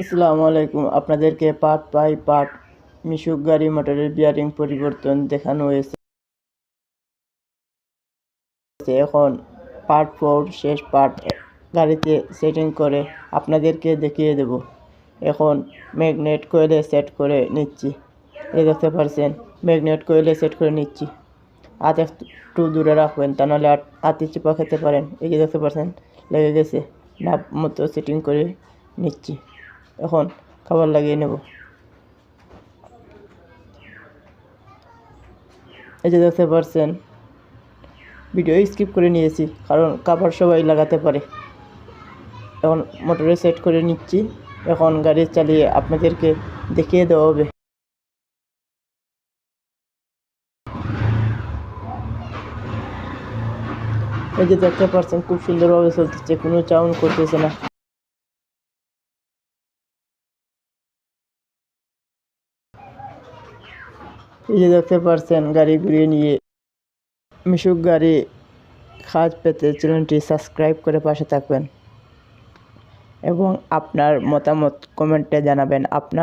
আসসালামু আলাইকুম। আপনাদেরকে পার্ট বাই পার্ট মিশুক গাড়ি মোটরের বিয়ারিং পরিবর্তন দেখানো হয়েছে। এখন পার্ট 4 শেষ পার্ট গাড়িতে সেটিং করে আপনাদেরকে দেখিয়ে দেব। এখন ম্যাগনেট কয়েলে সেট করে নিচ্ছি। এই দেখতে পাচ্ছেন ম্যাগনেট কয়েলে সেট করে নিচ্ছি। হাত একটু দূরে রাখবেন, তা নাহলে হাতে চিপা খেতে পারেন। এই যে দেখতে পাচ্ছেন লেগে গেছে। নাপ মতো সেটিং করে নিচ্ছি। এখন খাবার লাগিয়ে নেব। এই যে দেখতে পাচ্ছেন ভিডিও স্কিপ করে নিয়েছি, কারণ কাভার সবাই লাগাতে পারে। এখন মোটরে সেট করে নিচ্ছি। এখন গাড়ি চালিয়ে আপনাদেরকে দেখিয়ে দেওয়া হবে। এই যে দেখতে পাচ্ছেন খুব সুন্দরভাবে চলতেছে, কোনো চাউন করতেছে না। এই যে দেখতে পাচ্ছেন গাড়ি ঘুরিয়ে নিয়ে। মিশুক গাড়ি কাজ পেতে চ্যানেলটি সাবস্ক্রাইব করে পাশে থাকবেন এবং আপনার মতামত কমেন্টে জানাবেন। আপনার